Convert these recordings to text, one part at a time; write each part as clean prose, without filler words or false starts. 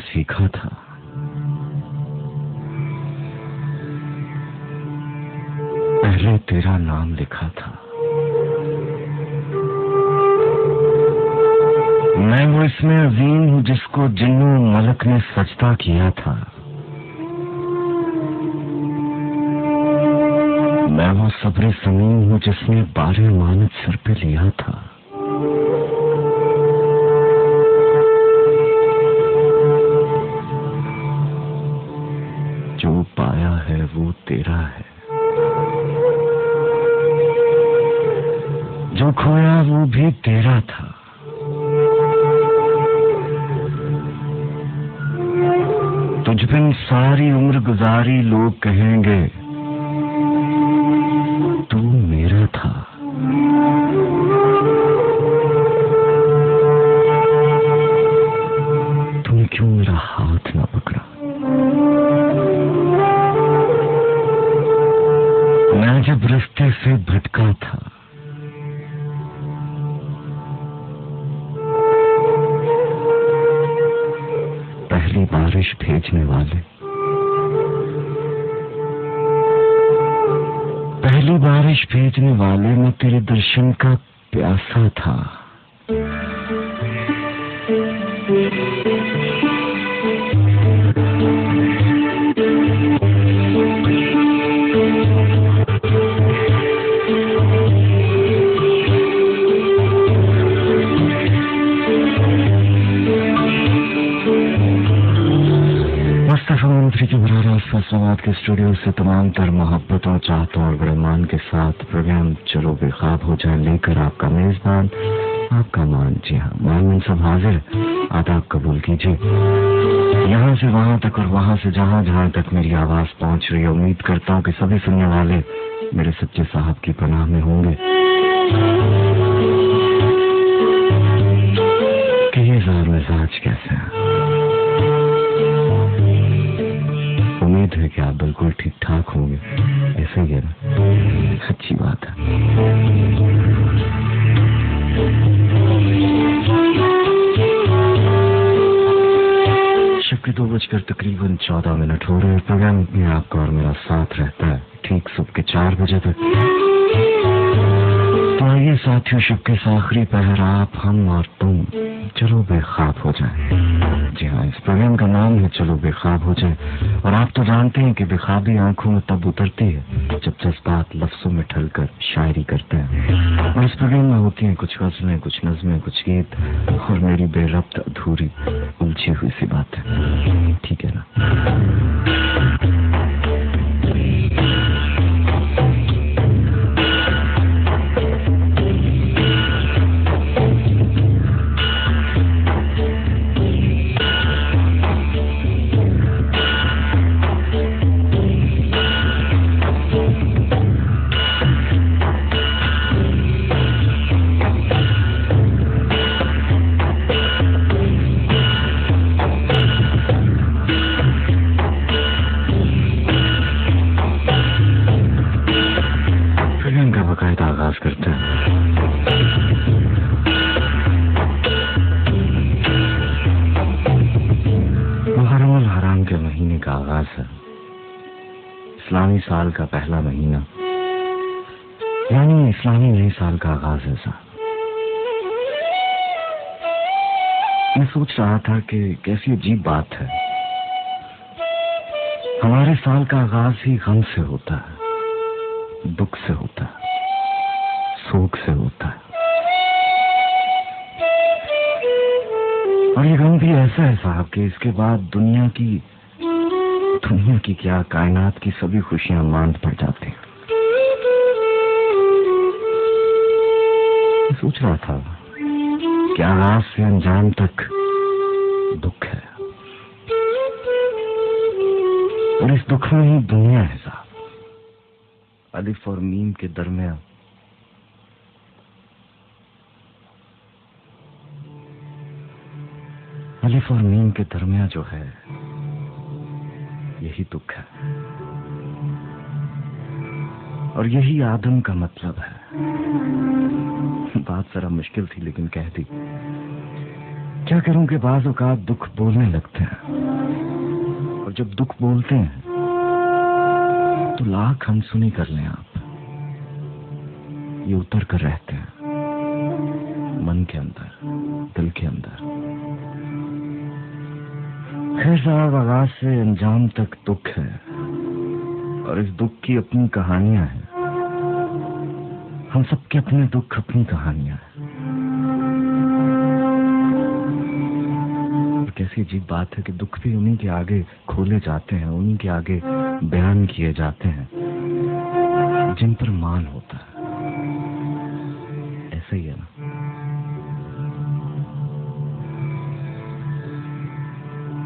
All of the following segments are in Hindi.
सीखा था। पहले तेरा नाम लिखा था। मैं वो इसमें अजीम हूँ जिसको जिन्नो मलक ने सजदा किया था। मैं वो सब्र समीम हूँ जिसने बारे मानत सर पे लिया था। जो पाया है वो तेरा है, जो खोया वो भी तेरा था। तुझ बिन सारी उम्र गुजारी, लोग कहेंगे तू मेरा था। तूने क्यों मेरा हाथ ना पकड़ा? मैं जब रास्ते से भटका था, पहली बारिश भेजने वाले, पहली बारिश भेजने वाले मैं तेरे दर्शन का प्यासा था। मुस्तफा के बराबर फैसलाबाद के स्टूडियो से तमाम तर मोहब्बतों, चाहतों और गुणमान के साथ प्रोग्राम चलो बेख्वाब हो जाए लेकर आपका मेजबान, आपका मान। जी हाँ, मान सब हाजिर, आदाब कबूल कीजिए। यहाँ से वहां तक और वहां से जहां जहां तक मेरी आवाज पहुंच रही है, उम्मीद करता हूँ कि सभी सुनने वाले मेरे सच्चे साहब की पनाह में होंगे। कि ये ज़ार मिजाज कैसे है? उम्मीद है कि आप बिल्कुल ठीक ठाक होंगे। ऐसे ही है ना? अच्छी बात है। शब के 2 बजकर तकरीबन 14 मिनट हो रहे हैं। प्रोग्राम में आपका और मेरा साथ रहता है ठीक सुबह के 4 बजे तक। तो आइए साथियों, शब के आखिरी पहर आप, हम और तुम चलो बेख्वाब हो जाए। जी हाँ, इस प्रोग्राम का नाम है चलो बेख्वाब हो जाए। और आप तो जानते हैं कि बेख्वाबी आंखों में तब उतरती है जब जज्बात लफ्जों में ढलकर शायरी करते हैं। और इस प्रोग्राम में होती हैं कुछ गज़लें, कुछ नज़में, कुछ गीत और मेरी बेरब्त अधूरी उलझी हुई सी बात है। ठीक है ना? करते हैं। मुहर्रम अल हराम के महीने का आगाज है। इस्लामी साल का पहला महीना, यानी इस्लामी नए साल का आगाज है। साहब, मैं सोच रहा था कि कैसी अजीब बात है, हमारे साल का आगाज ही गम से होता है, दुख से होता है, शोक से होता है। और ये गम भी ऐसा है साहब कि इसके बाद दुनिया की क्या, कायनात की सभी खुशियां मांद पड़ जाती हैं। मैं सोच रहा था कि आगाज से अंजाम तक दुख है, और इस दुख में ही दुनिया है साहब। अलिफ और मीम के दरमियान अलिफ और मीम के दरमियान जो है, यही दुख है। और यही आदम का मतलब है। बात जरा मुश्किल थी लेकिन कह दी। क्या करूं कि बाज़ औक़ात दुख बोलने लगते हैं, और जब दुख बोलते हैं तो लाख अनसुनी कर लें आप, ये उतर कर रहते हैं मन के अंदर, दिल के अंदर। खैर साहब, आगाज से अंजाम तक दुख है, और इस दुख की अपनी कहानियां हैं। हम सबके अपने दुख, अपनी कहानियां हैं। और कैसी अजीब बात है कि दुख भी उन्हीं के आगे खोले जाते हैं, उन्हीं के आगे बयान किए जाते हैं जिन पर मान होता है। ऐसा ही है ना।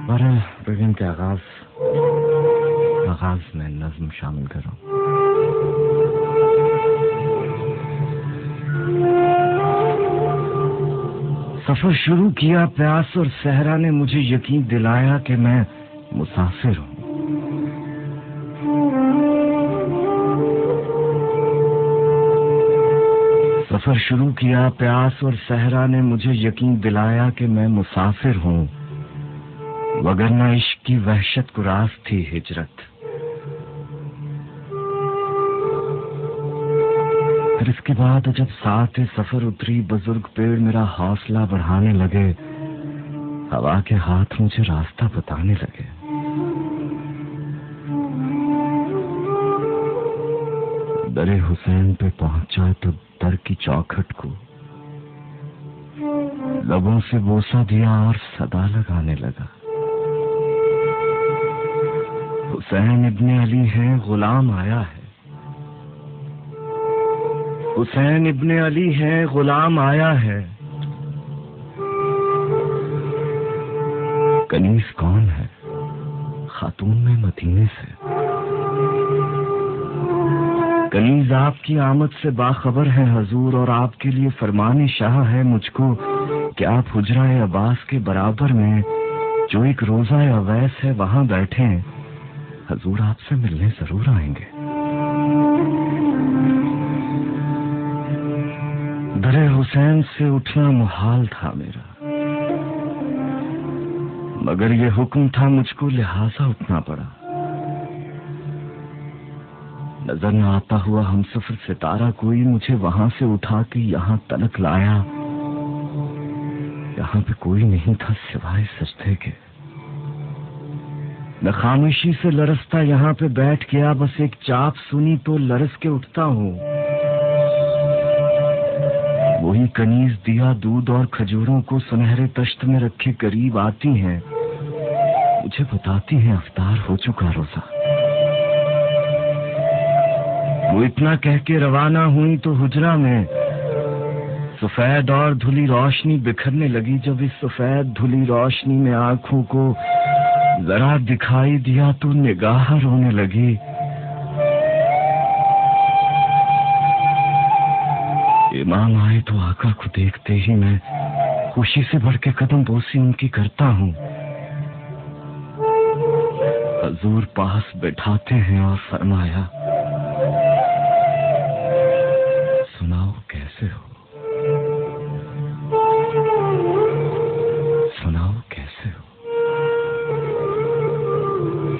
पर प्रोग्राम के आगाज में नज्म शामिल करो। सफर शुरू किया प्यास और सहरा ने मुझे यकीन दिलाया कि मैं मुसाफिर हूं। सफर शुरू किया प्यास और सहरा ने मुझे यकीन दिलाया कि मैं मुसाफिर हूं, वगरना इश्क की वहशत को रास थी हिजरत। फिर इसके बाद जब साथ सफर उतरी बुजुर्ग पेड़ मेरा हौसला बढ़ाने लगे, हवा के हाथ मुझे रास्ता बताने लगे। दरे हुसैन पे पहुंचा तो दर की चौखट को लबों से बोसा दिया और सदा लगाने लगा। हुसैन इब्ने अली है, गुलाम आया है। हुसैन इब्ने अली है, गुलाम आया है। कनीज कौन है? खातून में मदीने से। कनीज आपकी आमद से बाखबर है हजूर, और आपके लिए फरमाने शाह है मुझको कि आप हुजरा अब्बास के बराबर में जो एक रोजा अवैस है वहां बैठे। हजूर आपसे मिलने जरूर आएंगे। दरे हुसैन से उठना मुहाल था मेरा, मगर ये हुक्म था मुझको लिहाजा उठना पड़ा। नजर न आता हुआ हमसफर सितारा कोई मुझे वहां से उठा के यहां तलक लाया। यहां पे कोई नहीं था सिवाय सजदे के। मैं खामोशी से लरसता यहां पे बैठ गया, बस एक चाप सुनी तो लरस के उठता हूं। वही कनीज दिया दूध और खजूरों को सुनहरे तश्त में रखे करीब आती हैं, मुझे बताती हैं अफ्तार हो चुका रोजा। वो इतना कह के रवाना हुई तो हुजरा में सफेद और धुली रोशनी बिखरने लगी। जब इस सफेद धुली रोशनी में आंखों को जरा दिखाई दिया तो निगाह रोने लगी। इमाम आए तो आका को देखते ही मैं खुशी से बढ़ के कदम बोसी उनकी करता हूँ। हजूर पास बैठाते हैं और फरमाया, सुनाओ कैसे हो, सुनाओ कैसे हो।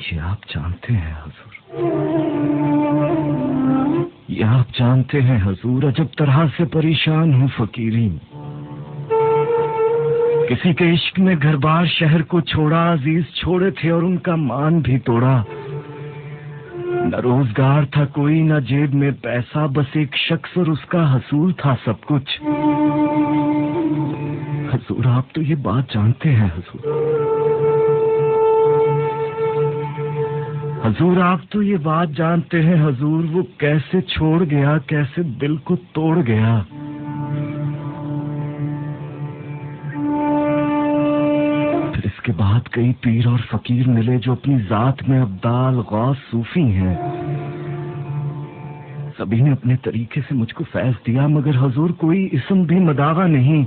ये आप जानते हैं हजूर, ये आप जानते हैं हजूर, अजब तरह से परेशान हूँ फकीरी। किसी के इश्क में घर बार शहर को छोड़ा, अजीज छोड़े थे और उनका मान भी तोड़ा। न रोजगार था कोई, न जेब में पैसा, बस एक शख्स और उसका हसूल था सब कुछ। हजूर आप तो ये बात जानते हैं हजूर, हजूर आप तो ये बात जानते हैं हजूर, वो कैसे छोड़ गया, कैसे दिल को तोड़ गया। फिर इसके बाद कई पीर और फकीर मिले जो अपनी जात में अब्दाल गौस सूफी हैं। सभी ने अपने तरीके से मुझको फैज दिया, मगर हजूर कोई इस्म भी मदावा नहीं।